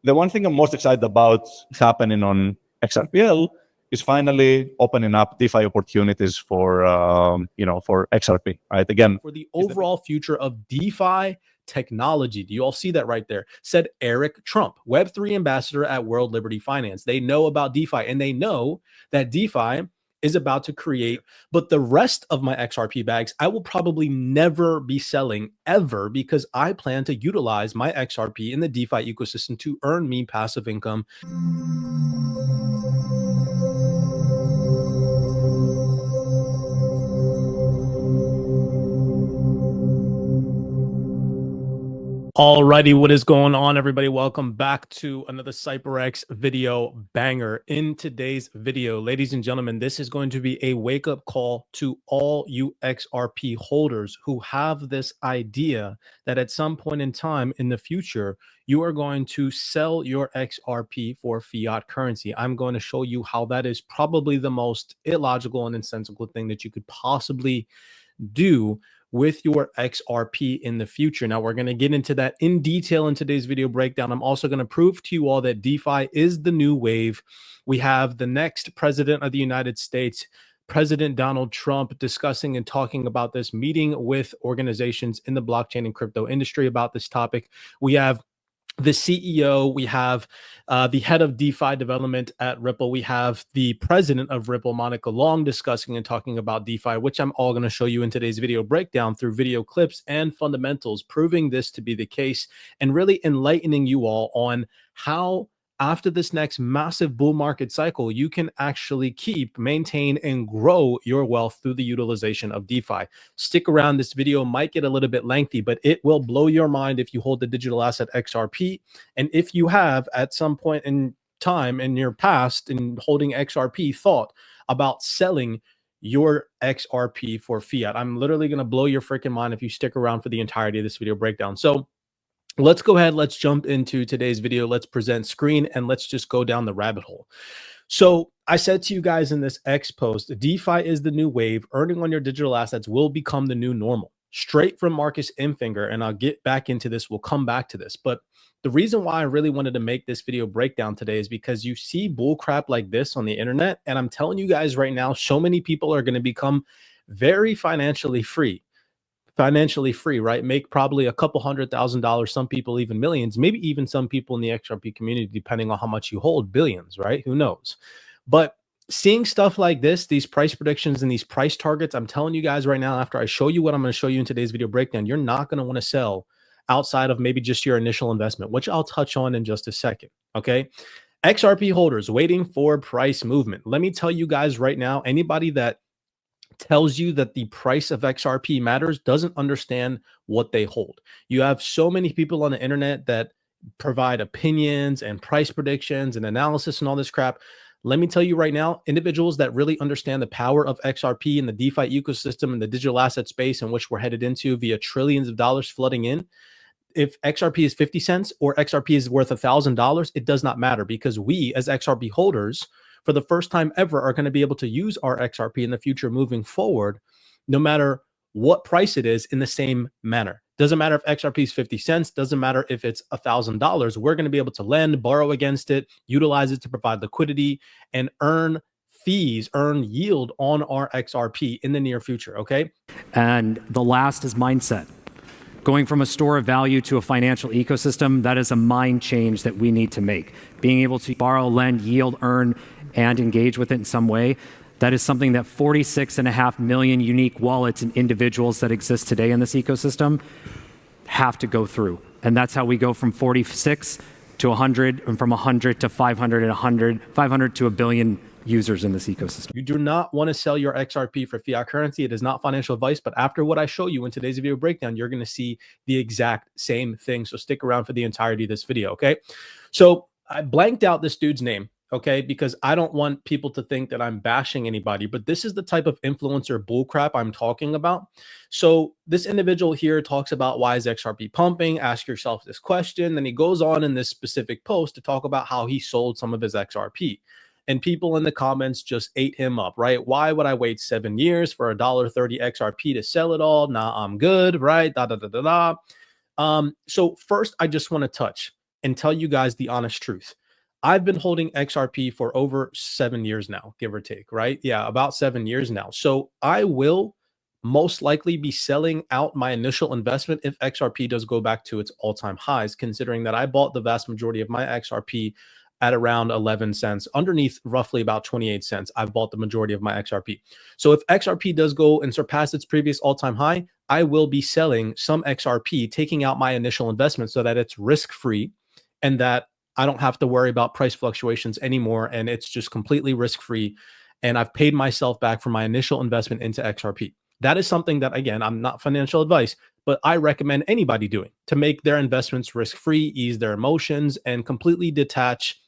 the one thing I'm most excited about happening on XRPL is finally opening up DeFi opportunities for for XRP. Right, again, for the overall future of DeFi technology. Do you all see that right there? Said Eric Trump, Web3 ambassador at World Liberty Finance. They know about DeFi, and they know that DeFi is about to create, but the rest of my XRP bags, I will probably never be selling ever, because I plan to utilize my XRP in the DeFi ecosystem to earn me passive income. Alrighty, what is going on, everybody? Welcome back to another CYPRX video banger. In today's video, ladies and gentlemen, this is going to be a wake-up call to all you XRP holders who have this idea that at some point in time in the future, you are going to sell your XRP for fiat currency. I'm going to show you how that is probably the most illogical and insensible thing that you could possibly do with your XRP in the future. Now, we're going to get into that in detail in today's video breakdown. I'm also going to prove to you all that DeFi is the new wave. We have the next president of the United States, President Donald Trump, discussing and talking about this, meeting with organizations in the blockchain and crypto industry about this topic. We have the CEO, we have the head of DeFi development at Ripple, we have the president of Ripple, Monica Long, discussing and talking about DeFi, which I'm all going to show you in today's video breakdown through video clips and fundamentals, proving this to be the case and really enlightening you all on how after this next massive bull market cycle, you can actually keep, maintain, and grow your wealth through the utilization of DeFi. Stick around. This video might get a little bit lengthy, but it will blow your mind if you hold the digital asset XRP. And if you have at some point in time in your past in holding XRP thought about selling your XRP for fiat. I'm literally going to blow your freaking mind if you stick around for the entirety of this video breakdown. So let's go ahead. Let's jump into today's video. Let's present screen and let's just go down the rabbit hole. So I said to you guys in this X post, DeFi is the new wave. Earning on your digital assets will become the new normal. Straight from Marcus Imfinger, and I'll get back into this. We'll come back to this. But the reason why I really wanted to make this video breakdown today is because you see bull crap like this on the internet. And I'm telling you guys right now, so many people are going to become very financially free, right? Make probably a couple $100,000, some people even millions, maybe even some people in the XRP community, depending on how much you hold, billions, right? Who knows? But seeing stuff like this, these price predictions and these price targets, I'm telling you guys right now, after I show you what I'm going to show you in today's video breakdown, you're not going to want to sell outside of maybe just your initial investment, which I'll touch on in just a second. Okay. XRP holders waiting for price movement. Let me tell you guys right now, anybody that tells you that the price of XRP matters doesn't understand what they hold. You have so many people on the internet that provide opinions and price predictions and analysis and all this crap. Let me tell you right now, individuals that really understand the power of XRP and the DeFi ecosystem and the digital asset space in which we're headed into via trillions of dollars flooding in, if XRP is 50 cents or XRP is worth $1,000, it does not matter, because we as XRP holders for the first time ever are going to be able to use our XRP in the future moving forward, no matter what price it is, in the same manner. Doesn't matter if XRP is 50 cents, doesn't matter if it's $1,000. We're going to be able to lend, borrow against it, utilize it to provide liquidity, and earn fees, earn yield on our XRP in the near future. Okay. And the last is mindset. Going from a store of value to a financial ecosystem, that is a mind change that we need to make. Being able to borrow, lend, yield, earn, and engage with it in some way, that is something that 46.5 million unique wallets and individuals that exist today in this ecosystem have to go through. And that's how we go from 46 to 100, and from 100 to 500, and 100, 500 to a billion users in this ecosystem. You do not want to sell your XRP for fiat currency. It is not financial advice, but after what I show you in today's video breakdown, you're going to see the exact same thing. So stick around for the entirety of this video. Okay. So I blanked out this dude's name. Okay, because I don't want people to think that I'm bashing anybody, but this is the type of influencer bullcrap I'm talking about. So this individual here talks about, why is XRP pumping? Ask yourself this question. Then he goes on in this specific post to talk about how he sold some of his XRP. And people in the comments just ate him up, right? Why would I wait 7 years for $1.30 XRP to sell it all? Nah, I'm good, right? So first, I just want to touch and tell you guys the honest truth. I've been holding XRP for over 7 years now, give or take, right? Yeah, about 7 years now. So I will most likely be selling out my initial investment if XRP does go back to its all-time highs, considering that I bought the vast majority of my XRP at around 11 cents, underneath roughly about 28 cents. I've bought the majority of my XRP. So if XRP does go and surpass its previous all-time high, I will be selling some XRP, taking out my initial investment so that it's risk-free and that I don't have to worry about price fluctuations anymore. And it's just completely risk-free. And I've paid myself back for my initial investment into XRP. That is something that, again, I'm not financial advice, but I recommend anybody doing to make their investments risk-free, ease their emotions, and completely detach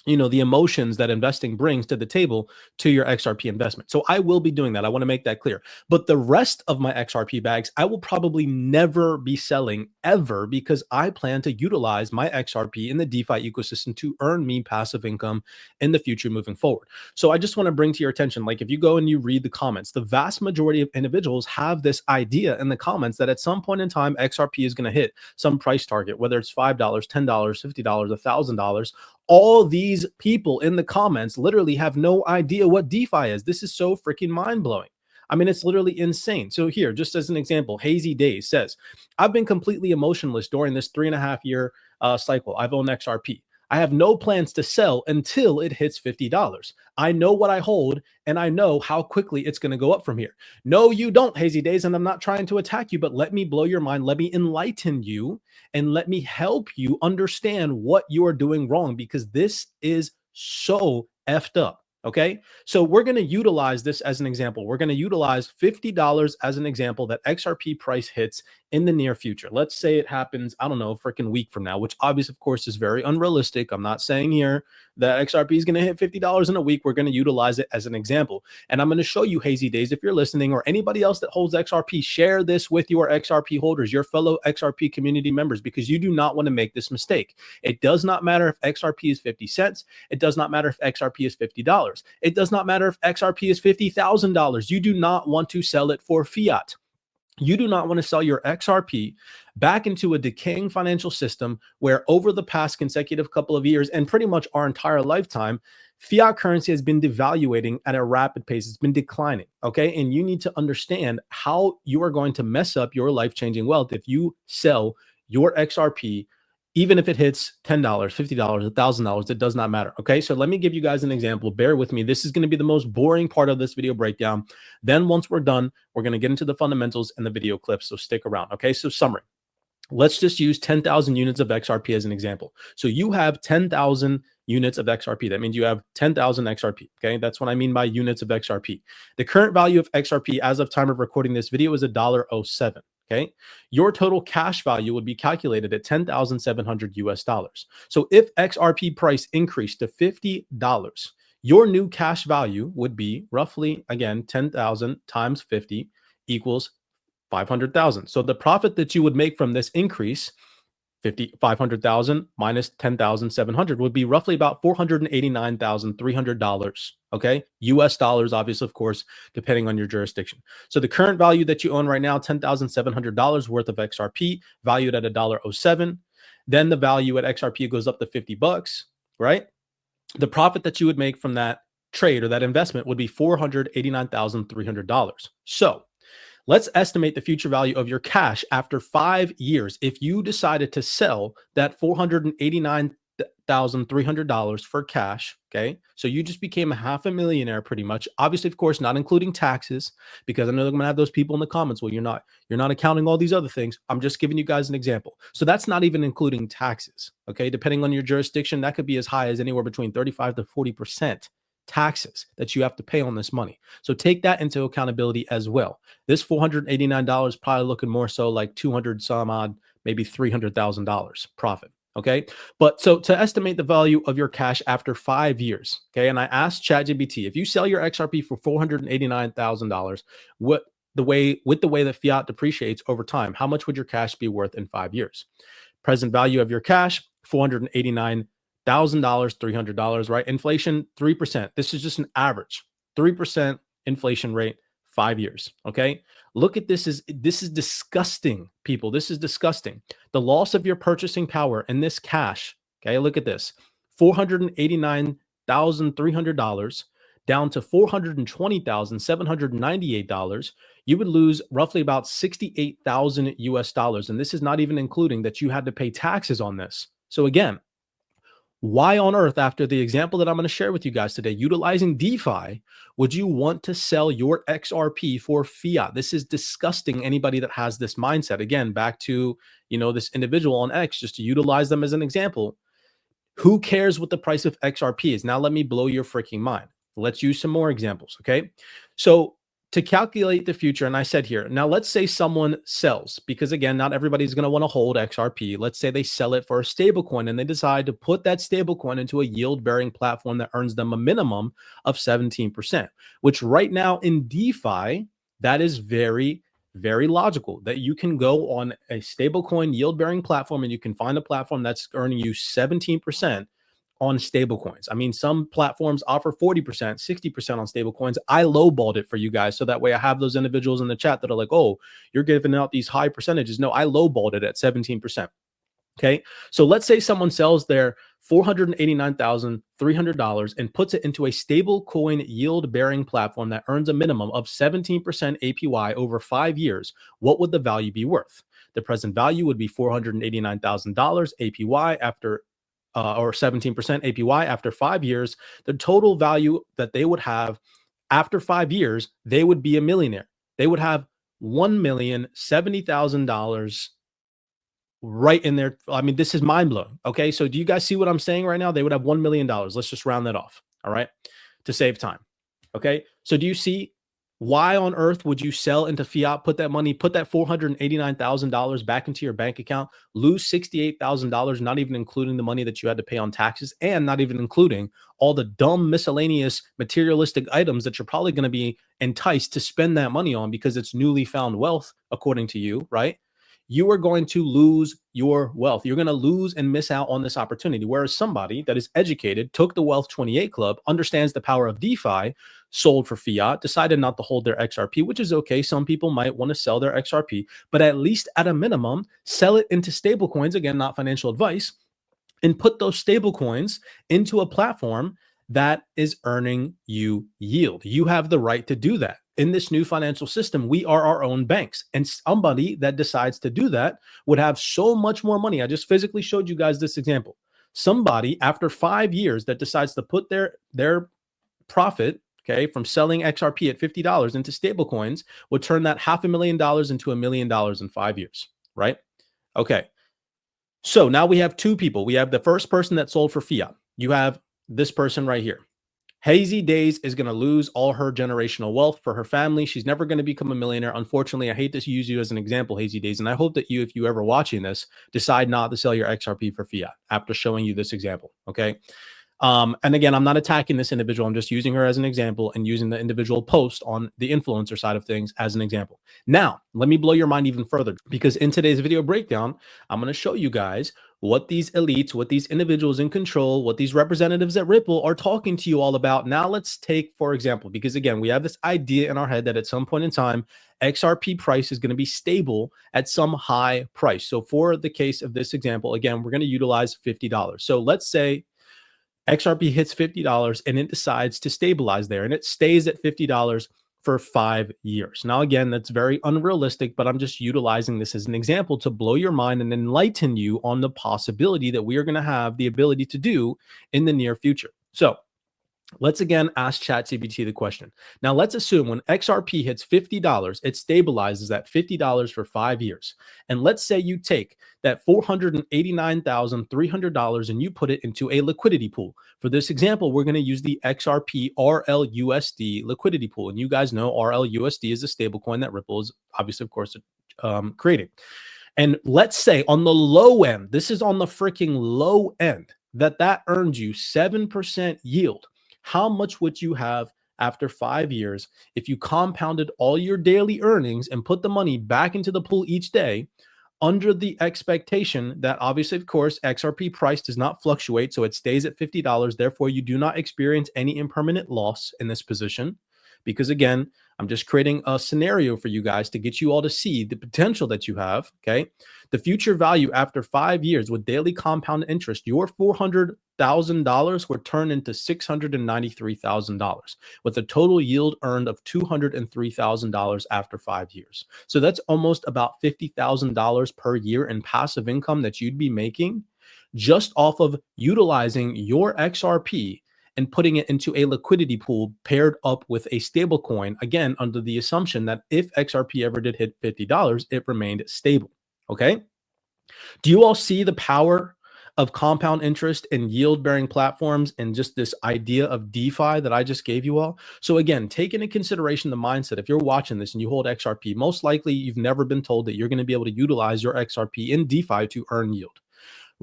the emotions that investing brings to the table to your XRP investment. So I will be doing that. I want to make that clear. But the rest of my XRP bags, I will probably never be selling ever, because I plan to utilize my XRP in the DeFi ecosystem to earn me passive income in the future moving forward. So I just want to bring to your attention, like if you go and you read the comments, the vast majority of individuals have this idea in the comments that at some point in time, XRP is going to hit some price target, whether it's $5, $10, $50, $1,000. All these people in the comments literally have no idea what DeFi is. This is so freaking mind-blowing. I mean, it's literally insane. So here, just as an example, Hazy Days says, I've been completely emotionless during this 3.5-year cycle. I've owned XRP. I have no plans to sell until it hits $50. I know what I hold, and I know how quickly it's going to go up from here. No, you don't, Hazy Days, and I'm not trying to attack you, but let me blow your mind. Let me enlighten you, and let me help you understand what you are doing wrong, because this is so effed up. Okay, so we're going to utilize this as an example. We're going to utilize $50 as an example that XRP price hits in the near future. Let's say it happens, I don't know, a freaking week from now, which obviously, of course, is very unrealistic. I'm not saying here that XRP is going to hit $50 in a week. We're going to utilize it as an example. And I'm going to show you, Hazy Days, if you're listening, or anybody else that holds XRP, share this with your XRP holders, your fellow XRP community members, because you do not want to make this mistake. It does not matter if XRP is 50 cents. It does not matter if XRP is $50. It does not matter if XRP is $50,000. You do not want to sell it for fiat. You do not want to sell your XRP back into a decaying financial system where over the past consecutive couple of years and pretty much our entire lifetime, fiat currency has been devaluating at a rapid pace. It's been declining, okay? And you need to understand how you are going to mess up your life-changing wealth if you sell your XRP, even if it hits $10, $50, $1,000, it does not matter. Okay, so let me give you guys an example. Bear with me. This is going to be the most boring part of this video breakdown. Then once we're done, we're going to get into the fundamentals and the video clips. So stick around. Okay, so summary. Let's just use 10,000 units of XRP as an example. So you have 10,000 units of XRP. That means you have 10,000 XRP. Okay, that's what I mean by units of XRP. The current value of XRP as of time of recording this video is $1.07. Okay, your total cash value would be calculated at $10,700 US. So if XRP price increased to $50, your new cash value would be roughly, again, 10,000 times 50 equals 500,000. So the profit that you would make from this increase, 500,000 minus 10,700, would be roughly about $489,300. Okay, US dollars, obviously, of course, depending on your jurisdiction. So the current value that you own right now, $10,700 worth of XRP, valued at $1.07. Then the value at XRP goes up to $50, right? The profit that you would make from that trade or that investment would be $489,300. So let's estimate the future value of your cash after 5 years. If you decided to sell that $489,300 for cash, okay? So you just became a half a millionaire pretty much. Obviously, of course, not including taxes, because I know they're going to have those people in the comments. Well, you're not accounting all these other things. I'm just giving you guys an example. So that's not even including taxes, okay? Depending on your jurisdiction, that could be as high as anywhere between 35 to 40% taxes that you have to pay on this money. So take that into accountability as well. This $489 probably looking more so like 200 some odd, maybe $300,000 profit. Okay. But so to estimate the value of your cash after 5 years. Okay. And I asked ChatGPT, if you sell your XRP for $489,000, with the way that fiat depreciates over time, how much would your cash be worth in 5 years? Present value of your cash, $489,000, $300, right? Inflation, 3%. This is just an average 3% inflation rate, 5 years. Okay. Look at this. This is disgusting, people. This is disgusting. The loss of your purchasing power in this cash. Okay. Look at this. $489,300 down to $420,798. You would lose roughly about 68,000 US dollars. And this is not even including that you had to pay taxes on this. So again, why on earth, after the example that I'm going to share with you guys today, utilizing DeFi, would you want to sell your XRP for fiat? This is disgusting. Anybody that has this mindset, again, back to, this individual on X, just to utilize them as an example. Who cares what the price of XRP is? Now, let me blow your freaking mind. Let's use some more examples. Okay. So to calculate the future, and I said here, now let's say someone sells, because again, not everybody's going to want to hold XRP. Let's say they sell it for a stable coin and they decide to put that stable coin into a yield bearing platform that earns them a minimum of 17%, which right now in DeFi, that is very, very logical that you can go on a stable coin yield bearing platform and you can find a platform that's earning you 17% on stable coins. I mean, some platforms offer 40%, 60% on stable coins. I lowballed it for you guys. So that way I have those individuals in the chat that are like, oh, you're giving out these high percentages. No, I lowballed it at 17%. Okay. So let's say someone sells their $489,300 and puts it into a stable coin yield bearing platform that earns a minimum of 17% APY over 5 years. What would the value be worth? The present value would be $489,000 APY after or 17% APY after 5 years. The total value that they would have after 5 years, they would be a millionaire. They would have $1,070,000 right in there. I mean, this is mind blowing. Okay. So do you guys see what I'm saying right now? They would have $1 million. Let's just round that off. All right. To save time. Okay. So do you see why on earth would you sell into fiat, put that money, put that $489,000 back into your bank account, lose $68,000, not even including the money that you had to pay on taxes, and not even including all the dumb miscellaneous materialistic items that you're probably going to be enticed to spend that money on because it's newly found wealth, according to you, right? You are going to lose your wealth. You're going to lose and miss out on this opportunity. Whereas somebody that is educated, took the Wealth 28 Club, understands the power of DeFi, sold for fiat, decided not to hold their XRP, which is okay. Some people might want to sell their XRP, but at least at a minimum, sell it into stable coins. Again, not financial advice, and put those stable coins into a platform that is earning you yield. You have the right to do that. In this new financial system, we are our own banks, and somebody that decides to do that would have so much more money. I just physically showed you guys this example. Somebody after 5 years that decides to put their profit, okay, from selling XRP at $50 into stable coins would turn that $500,000 into $1 million in 5 years, right? Okay. So now we have two people. We have the first person that sold for fiat. You have this person right here. Hazy Days is going to lose all her generational wealth for her family. She's never going to become a millionaire. Unfortunately, I hate to use you as an example, Hazy Days. And I hope that you, if you ever watching this, decide not to sell your XRP for fiat after showing you this example. Okay. And again, I'm not attacking this individual. I'm just using her as an example and using the individual post on the influencer side of things as an example. Now, let me blow your mind even further, because in today's video breakdown, I'm going to show you guys what these elites, what these individuals in control, what these representatives at Ripple are talking to you all about. Now, let's take, for example, because again, we have this idea in our head that at some point in time, XRP price is going to be stable at some high price. So for the case of this example, again, we're going to utilize $50. So let's say XRP hits $50 and it decides to stabilize there, and it stays at $50 for 5 years. Now, again, that's very unrealistic, but I'm just utilizing this as an example to blow your mind and enlighten you on the possibility that we are going to have the ability to do in the near future. So let's again ask ChatGPT the question. Now, let's assume when XRP hits $50, it stabilizes at $50 for 5 years. And let's say you take that $489,300 and you put it into a liquidity pool. For this example, we're going to use the XRP RLUSD liquidity pool. And you guys know RLUSD is a stablecoin that Ripple is obviously, of course, creating. And let's say on the low end, this is on the freaking low end, that earned you 7% yield. How much would you have after 5 years if you compounded all your daily earnings and put the money back into the pool each day, under the expectation that obviously, of course, XRP price does not fluctuate, so it stays at $50. Therefore, you do not experience any impermanent loss in this position. Because again, I'm just creating a scenario for you guys to get you all to see the potential that you have. Okay. The future value after 5 years with daily compound interest, your $400,000 would turn into $693,000 with a total yield earned of $203,000 after 5 years. So that's almost about $50,000 per year in passive income that you'd be making just off of utilizing your XRP and putting it into a liquidity pool paired up with a stable coin, again, under the assumption that if XRP ever did hit $50, it remained stable. Okay. Do you all see the power of compound interest and yield bearing platforms and just this idea of DeFi that I just gave you all? So again, take into consideration the mindset. If you're watching this and you hold XRP, most likely you've never been told that you're going to be able to utilize your XRP in DeFi to earn yield.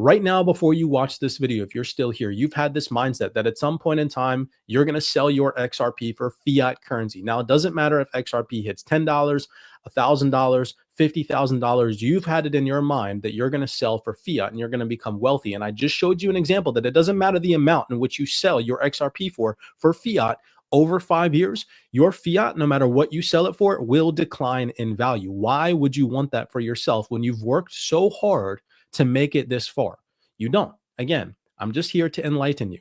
Right now, before you watch this video, if you're still here, you've had this mindset that at some point in time, you're going to sell your XRP for fiat currency. Now, it doesn't matter if XRP hits $10, $1,000, $50,000. You've had it in your mind that you're going to sell for fiat and you're going to become wealthy. And I just showed you an example that it doesn't matter the amount in which you sell your XRP for fiat. Over 5 years, your fiat, no matter what you sell it for, will decline in value. Why would you want that for yourself when you've worked so hard to make it this far? You don't. Again, I'm just here to enlighten you.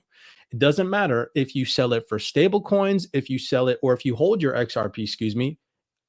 It doesn't matter if you sell it for stable coins, if you sell it, or if you hold your XRP, excuse me,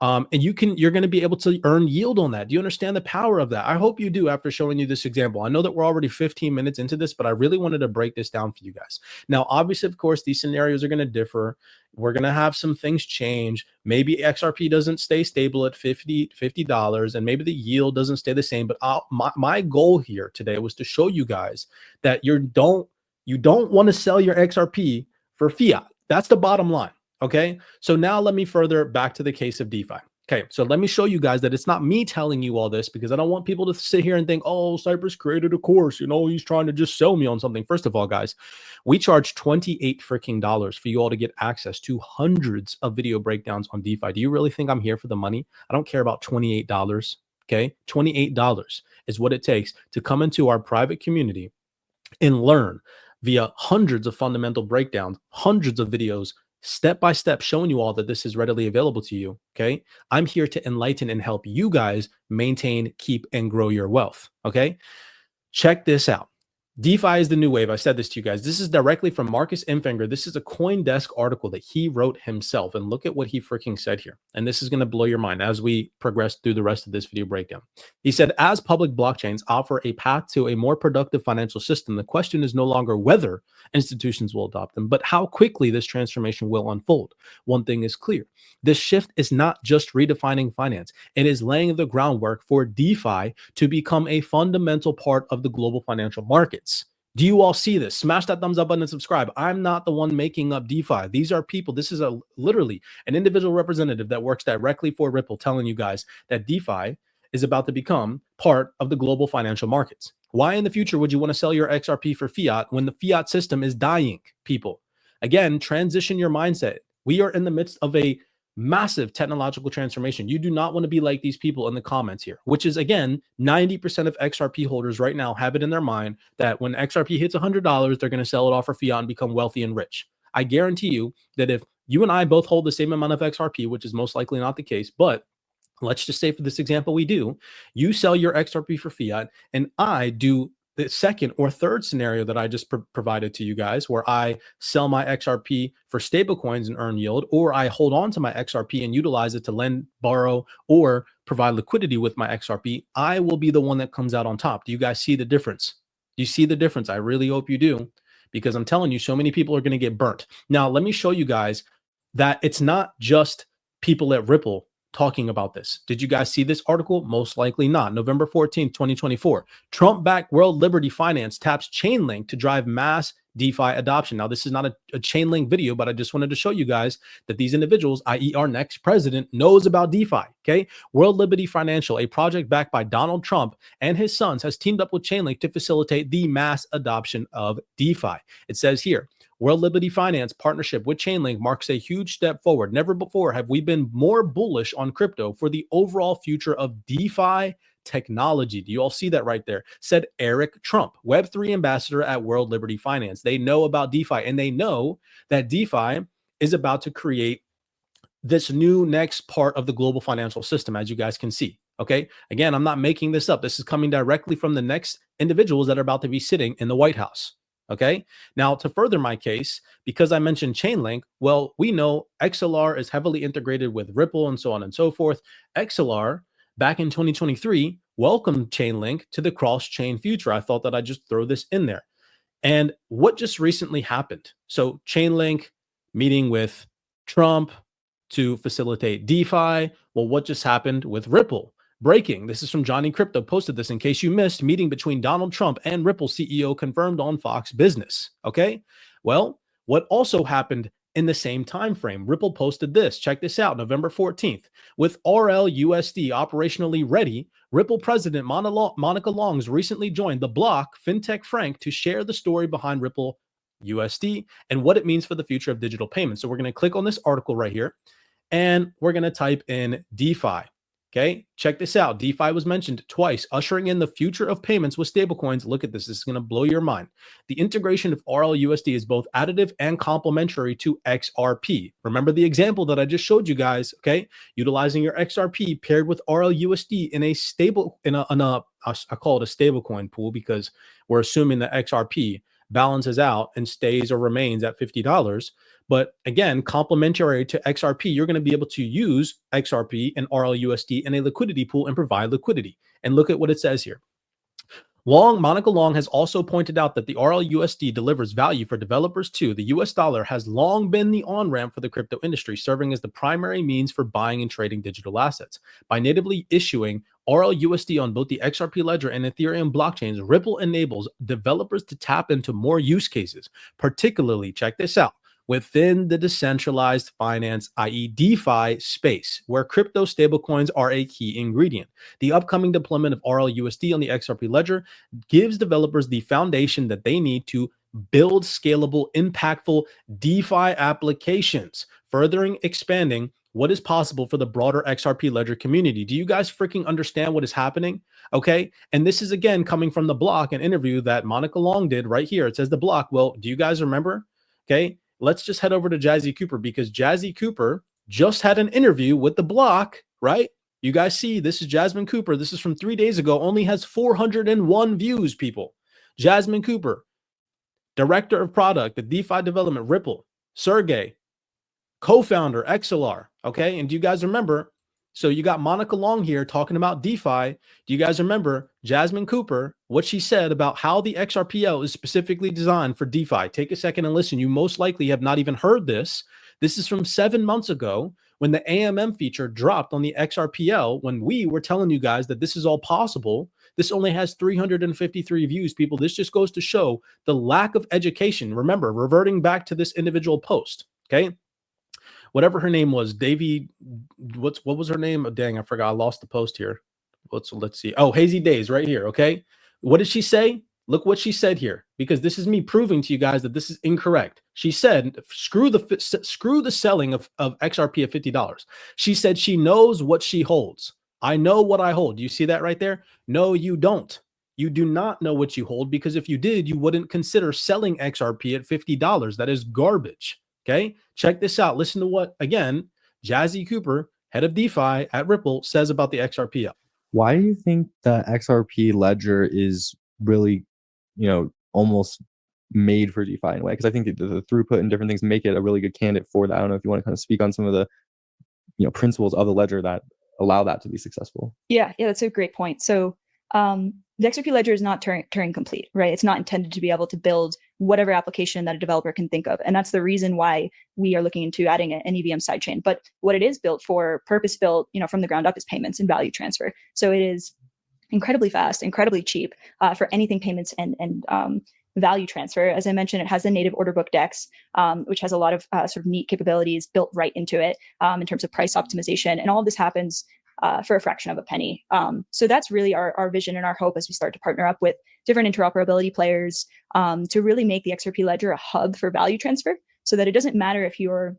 and you're going to be able to earn yield on that. Do you understand the power of that? I hope you do after showing you this example. I know that we're already 15 minutes into this, but I really wanted to break this down for you guys. Now, obviously, of course, these scenarios are going to differ. We're going to have some things change. Maybe XRP doesn't stay stable at $50, and maybe the yield doesn't stay the same. But my goal here today was to show you guys that you don't want to sell your XRP for fiat. That's the bottom line. Okay, so now let me further back to the case of DeFi. Okay, so let me show you guys that it's not me telling you all this because I don't want people to sit here and think, oh, Cypress created a course, he's trying to just sell me on something. First of all, guys, we charge $28 freaking dollars for you all to get access to hundreds of video breakdowns on DeFi. Do you really think I'm here for the money? I don't care about $28. Okay, $28 is what it takes to come into our private community and learn via hundreds of fundamental breakdowns, hundreds of videos, step by step, showing you all that this is readily available to you. Okay. I'm here to enlighten and help you guys maintain, keep, and grow your wealth. Okay. Check this out. DeFi is the new wave. I said this to you guys. This is directly from Marcus Infinger. This is a CoinDesk article that he wrote himself. And look at what he freaking said here. And this is going to blow your mind as we progress through the rest of this video breakdown. He said, as public blockchains offer a path to a more productive financial system, the question is no longer whether institutions will adopt them, but how quickly this transformation will unfold. One thing is clear. This shift is not just redefining finance. It is laying the groundwork for DeFi to become a fundamental part of the global financial markets. Do you all see this? Smash that thumbs up button and subscribe. I'm not the one making up DeFi. These are people. This is literally an individual representative that works directly for Ripple telling you guys that DeFi is about to become part of the global financial markets. Why in the future would you want to sell your XRP for fiat when the fiat system is dying, people? Again, transition your mindset. We are in the midst of a massive technological transformation. You do not want to be like these people in the comments here, which is, again, 90% of XRP holders right now have it in their mind that when XRP hits $100, they're going to sell it off for fiat and become wealthy and rich. I guarantee you that if you and I both hold the same amount of XRP, which is most likely not the case, but let's just say for this example, we do, you sell your XRP for fiat and I do the second or third scenario that I just provided to you guys, where I sell my XRP for stable coins and earn yield, or I hold on to my XRP and utilize it to lend, borrow, or provide liquidity with my XRP, I will be the one that comes out on top. Do you guys see the difference? Do you see the difference? I really hope you do, because I'm telling you, so many people are going to get burnt. Now, let me show you guys that it's not just people at Ripple talking about this. Did you guys see this article? Most likely not. November 14th, 2024. Trump-backed World Liberty Finance taps Chainlink to drive mass DeFi adoption. Now, this is not a Chainlink video, but I just wanted to show you guys that these individuals, i.e. our next president, knows about DeFi, okay? World Liberty Financial, a project backed by Donald Trump and his sons, has teamed up with Chainlink to facilitate the mass adoption of DeFi. It says here, World Liberty Finance partnership with Chainlink marks a huge step forward. Never before have we been more bullish on crypto for the overall future of DeFi technology. Do you all see that right there? Said Eric Trump, Web3 ambassador at World Liberty Finance. They know about DeFi, and they know that DeFi is about to create this new next part of the global financial system, as you guys can see. Okay. Again, I'm not making this up. This is coming directly from the next individuals that are about to be sitting in the White House. Okay. Now, to further my case, because I mentioned Chainlink, well, we know XLR is heavily integrated with Ripple and so on and so forth. XLR back in 2023 welcomed Chainlink to the cross-chain future. I thought that I'd just throw this in there. And what just recently happened? So Chainlink meeting with Trump to facilitate DeFi. Well, what just happened with Ripple? Breaking. This is from Johnny Crypto. Posted this in case you missed. Meeting between Donald Trump and Ripple CEO confirmed on Fox Business. Okay. Well, what also happened in the same time frame? Ripple posted this. Check this out. November 14th. With RLUSD operationally ready, Ripple president Monica Longs recently joined the block FinTech Frank to share the story behind Ripple USD and what it means for the future of digital payments. So we're going to click on this article right here and we're going to type in DeFi. Okay, check this out. DeFi was mentioned twice, ushering in the future of payments with stablecoins. Look at this. This is going to blow your mind. The integration of RLUSD is both additive and complementary to XRP. Remember the example that I just showed you guys, okay? Utilizing your XRP paired with RLUSD in a stable, I call it a stablecoin pool because we're assuming that XRP balances out and stays or remains at $50. But again, complementary to XRP, you're going to be able to use XRP and RLUSD in a liquidity pool and provide liquidity. And look at what it says here. Monica Long has also pointed out that the RLUSD delivers value for developers too. The US dollar has long been the on-ramp for the crypto industry, serving as the primary means for buying and trading digital assets. By natively issuing RLUSD on both the XRP ledger and Ethereum blockchains, Ripple enables developers to tap into more use cases, particularly, check this out, within the decentralized finance, i.e. DeFi space, where crypto stablecoins are a key ingredient. The upcoming deployment of RLUSD on the XRP ledger gives developers the foundation that they need to build scalable, impactful DeFi applications, furthering expanding what is possible for the broader XRP ledger community. Do you guys freaking understand what is happening? Okay. And this is again coming from the block, an interview that Monica Long did right here. It says the block. Well, do you guys remember? Okay. Let's just head over to Jazzy Cooper because Jazzy Cooper just had an interview with the block, right? You guys see, this is Jasmine Cooper. This is from 3 days ago, only has 401 views, people. Jasmine Cooper, director of product at DeFi development, Ripple. Sergey, co-founder, XLR. Okay. And do you guys remember? So you got Monica Long here talking about DeFi. Do you guys remember Jasmine Cooper, what she said about how the XRPL is specifically designed for DeFi? Take a second and listen. You most likely have not even heard this. This is from 7 months ago when the AMM feature dropped on the XRPL, when we were telling you guys that this is all possible. This only has 353 views, people. This just goes to show the lack of education. Remember, reverting back to this individual post, okay? Whatever her name was, Davy, what was her name? Oh, dang, I forgot. I lost the post here. Let's see. Oh, Hazy Days right here. Okay. What did she say? Look what she said here, because this is me proving to you guys that this is incorrect. She said, screw the selling of XRP at $50. She said she knows what she holds. I know what I hold. You see that right there? No, you don't. You do not know what you hold, because if you did, you wouldn't consider selling XRP at $50. That is garbage. Okay, check this out. Listen to what, again, Jazzy Cooper, head of DeFi at Ripple, says about the XRP. Why do you think the XRP ledger is really, almost made for DeFi in a way? Because I think the throughput and different things make it a really good candidate for that. I don't know if you want to kind of speak on some of the, principles of the ledger that allow that to be successful. Yeah, that's a great point. So the XRP ledger is not Turing complete, right? It's not intended to be able to build whatever application that a developer can think of. And that's the reason why we are looking into adding an EVM sidechain. But what it is built for, purpose-built, from the ground up, is payments and value transfer. So it is incredibly fast, incredibly cheap for anything payments and value transfer. As I mentioned, it has a native order book DEX, which has a lot of sort of neat capabilities built right into it in terms of price optimization. And all of this happens for a fraction of a penny. So that's really our vision and our hope as we start to partner up with different interoperability players to really make the XRP ledger a hub for value transfer, so that it doesn't matter if you're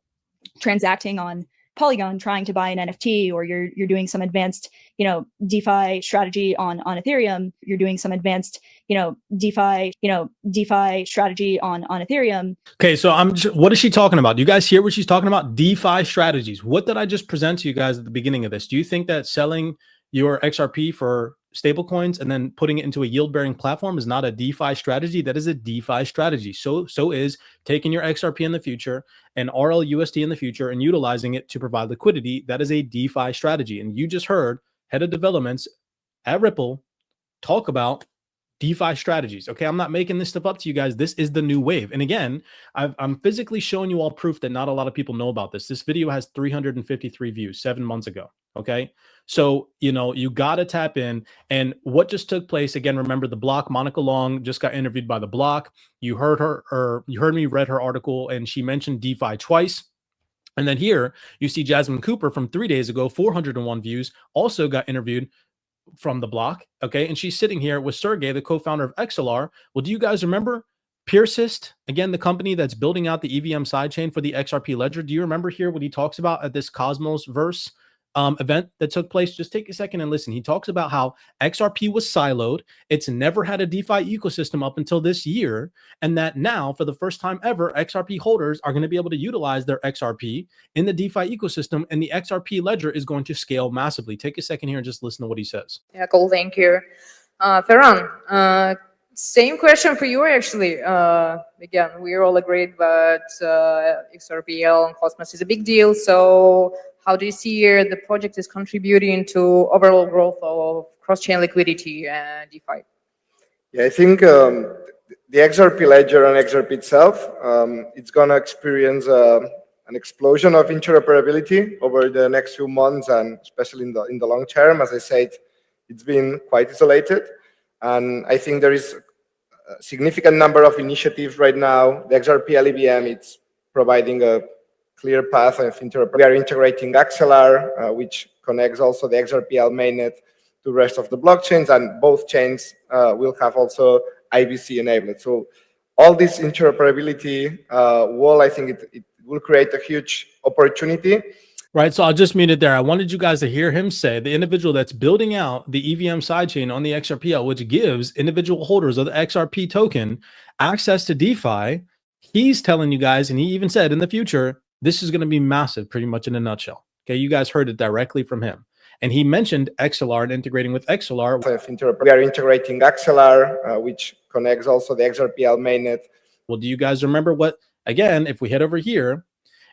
transacting on Polygon trying to buy an NFT, or you're doing some advanced, DeFi strategy on Ethereum, you're doing some advanced, DeFi strategy on Ethereum. Okay, so what is she talking about? Do you guys hear what she's talking about? DeFi strategies. What did I just present to you guys at the beginning of this? Do you think that selling your XRP for stable coins and then putting it into a yield-bearing platform is not a DeFi strategy? That is a DeFi strategy. So is taking your XRP in the future and RLUSD in the future and utilizing it to provide liquidity. That is a DeFi strategy. And you just heard head of developments at Ripple talk about DeFi strategies. Okay, I'm not making this stuff up to you guys. This is the new wave. And again, I'm physically showing you all proof that not a lot of people know about this. This video has 353 views 7 months ago. Okay, so you got to tap in. And what just took place again? Remember, the Block, Monica Long just got interviewed by the Block. You heard her, or you heard me read her article, and she mentioned DeFi twice. And then here you see Jasmine Cooper from 3 days ago, 401 views, also got interviewed from the Block. Okay, and she's sitting here with Sergey, the co-founder of XLR. Well, do you guys remember Persist, again, the company that's building out the EVM sidechain for the XRP ledger? Do you remember here what he talks about at this Cosmos verse event that took place? Just take a second and listen. He talks about how XRP was siloed. It's never had a DeFi ecosystem up until this year. And that now, for the first time ever, XRP holders are going to be able to utilize their XRP in the DeFi ecosystem. And the XRP ledger is going to scale massively. Take a second here and just listen to what he says. Yeah, cool. Thank you. Ferran, same question for you, actually. Again, we're all agreed that XRPL and Cosmos is a big deal. So how do you see the project is contributing to overall growth of cross-chain liquidity and DeFi? Yeah, I think the XRP ledger and XRP itself, it's going to experience an explosion of interoperability over the next few months, and especially in the long term. As I said, it's been quite isolated, and I think there is a significant number of initiatives right now. The XRP LEVM, it's providing a clear path of interoperability. We are integrating XLR, which connects also the XRPL mainnet to the rest of the blockchains, and both chains will have also IBC enabled. So all this interoperability wall, I think it will create a huge opportunity. Right, so I'll just mute it there. I wanted you guys to hear him say, the individual that's building out the EVM sidechain on the XRPL, which gives individual holders of the XRP token access to DeFi, he's telling you guys, and he even said in the future, this is going to be massive, pretty much in a nutshell. Okay, you guys heard it directly from him. And he mentioned XLR and integrating with XLR. We are integrating XLR, which connects also the XRPL mainnet. Well, do you guys remember what, again, if we head over here,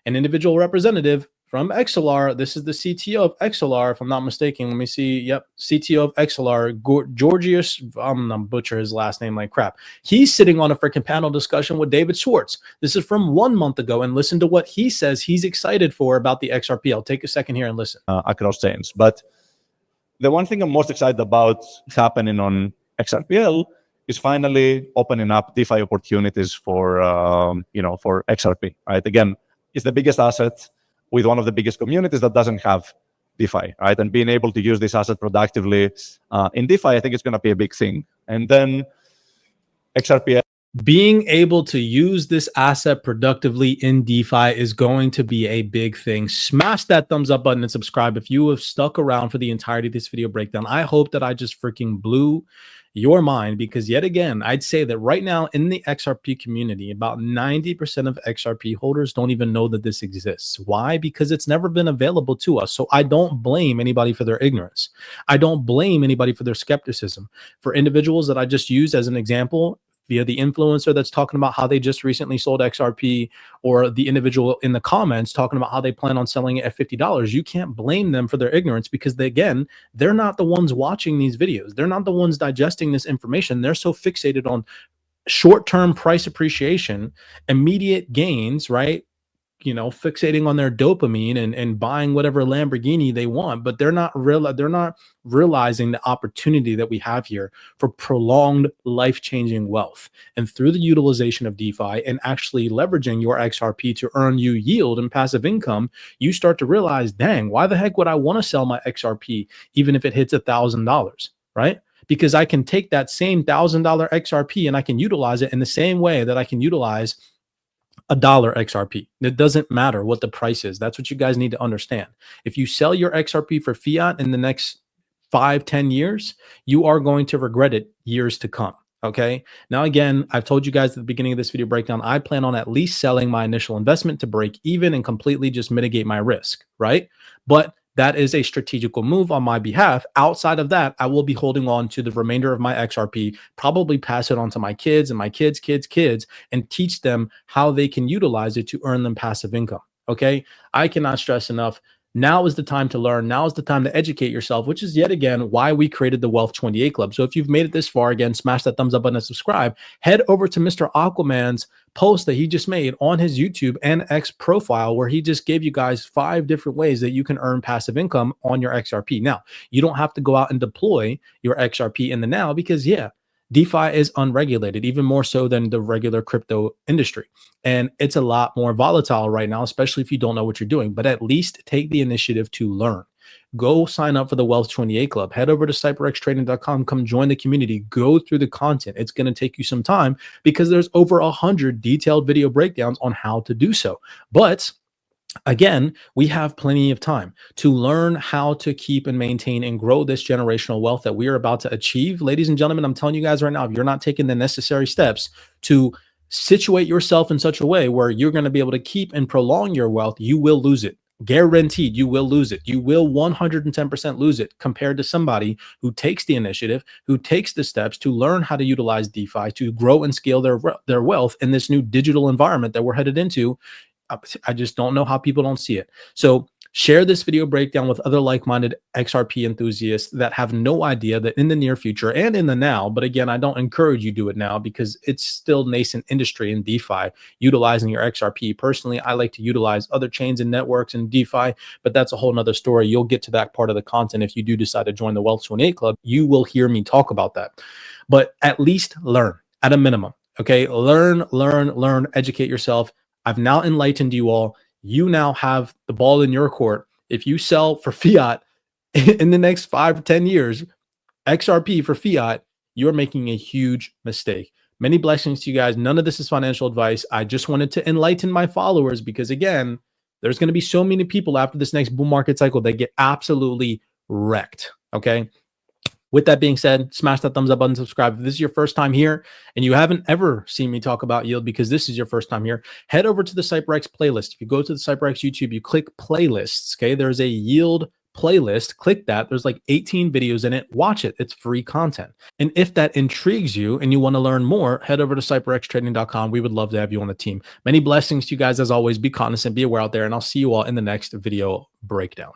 an individual representative from XLR, this is the CTO of XLR, if I'm not mistaken. Let me see. Yep, CTO of XLR, Georgius. I'm gonna butcher his last name like crap. He's sitting on a freaking panel discussion with David Schwartz. This is from 1 month ago, and listen to what he says he's excited for about the XRP. I'll take a second here and listen. Across chains, but the one thing I'm most excited about happening on XRPL is finally opening up DeFi opportunities for for XRP. Right, again, it's the biggest asset with one of the biggest communities that doesn't have DeFi, right? And being able to use this asset productively in DeFi, I think it's going to be a big thing. And then XRP. Being able to use this asset productively in DeFi is going to be a big thing. Smash that thumbs up button and subscribe if you have stuck around for the entirety of this video breakdown. I hope that I just freaking blew your mind, because yet again, I'd say that right now in the XRP community, about 90% of XRP holders don't even know that this exists. Why? Because it's never been available to us. So I don't blame anybody for their ignorance. I don't blame anybody for their skepticism. For individuals that I just used as an example, via the influencer that's talking about how they just recently sold XRP, or the individual in the comments talking about how they plan on selling it at $50, you can't blame them for their ignorance, because again, they're not the ones watching these videos. They're not the ones digesting this information. They're so fixated on short-term price appreciation, immediate gains, right? Fixating on their dopamine and buying whatever Lamborghini they want, but they're not realizing the opportunity that we have here for prolonged life-changing wealth. And through the utilization of DeFi and actually leveraging your XRP to earn you yield and passive income, you start to realize, dang, why the heck would I want to sell my XRP even if it hits $1,000, right? Because I can take that same $1,000 XRP and I can utilize it in the same way that I can utilize $1 XRP. It doesn't matter what the price is. That's what you guys need to understand. If you sell your XRP for fiat in the next 5-10 years, you are going to regret it years to come. Okay. Now, again, I've told you guys at the beginning of this video breakdown, I plan on at least selling my initial investment to break even and completely just mitigate my risk, right? But that is a strategical move on my behalf. Outside of that, I will be holding on to the remainder of my XRP, probably pass it on to my kids and my kids' kids, and teach them how they can utilize it to earn them passive income. Okay. I cannot stress enough. Now is the time to learn. Now is the time to educate yourself, which is yet again why we created the Wealth 28 Club. So if you've made it this far, again, smash that thumbs up button and subscribe. Head over to Mr. Aquaman's post that he just made on his YouTube and X profile, where he just gave you guys 5 different ways that you can earn passive income on your XRP. Now, you don't have to go out and deploy your XRP in the now because, yeah, DeFi is unregulated, even more so than the regular crypto industry. And it's a lot more volatile right now, especially if you don't know what you're doing. But at least take the initiative to learn. Go sign up for the Wealth 28 Club. Head over to CYPRXtrading.com. Come join the community. Go through the content. It's going to take you some time because there's over 100 detailed video breakdowns on how to do so. But again, we have plenty of time to learn how to keep and maintain and grow this generational wealth that we are about to achieve. Ladies and gentlemen, I'm telling you guys right now, if you're not taking the necessary steps to situate yourself in such a way where you're going to be able to keep and prolong your wealth, you will lose it. Guaranteed, you will lose it. You will 110% lose it compared to somebody who takes the initiative, who takes the steps to learn how to utilize DeFi to grow and scale their wealth in this new digital environment that we're headed into. I just don't know how people don't see it. So share this video breakdown with other like-minded XRP enthusiasts that have no idea that in the near future and in the now, but again, I don't encourage you to do it now because it's still nascent industry in DeFi, utilizing your XRP. Personally, I like to utilize other chains and networks in DeFi, but that's a whole nother story. You'll get to that part of the content. If you do decide to join the Wealth 28 Club, you will hear me talk about that. But at least learn at a minimum. Okay. Learn, educate yourself. I've now enlightened you all. You now have the ball in your court. If you sell for fiat in the next 5 or 10 years, XRP for fiat, you're making a huge mistake. Many blessings to you guys. None of this is financial advice. I just wanted to enlighten my followers because, again, there's going to be so many people after this next bull market cycle that get absolutely wrecked. Okay. With that being said, smash that thumbs up button, subscribe. If this is your first time here and you haven't ever seen me talk about yield because this is your first time here, head over to the CYPRX playlist. If you go to the CYPRX YouTube, you click playlists, okay? There's a yield playlist. Click that. There's like 18 videos in it. Watch it. It's free content. And if that intrigues you and you want to learn more, head over to CYPRXtrading.com. We would love to have you on the team. Many blessings to you guys as always. Be cognizant, be aware out there, and I'll see you all in the next video breakdown.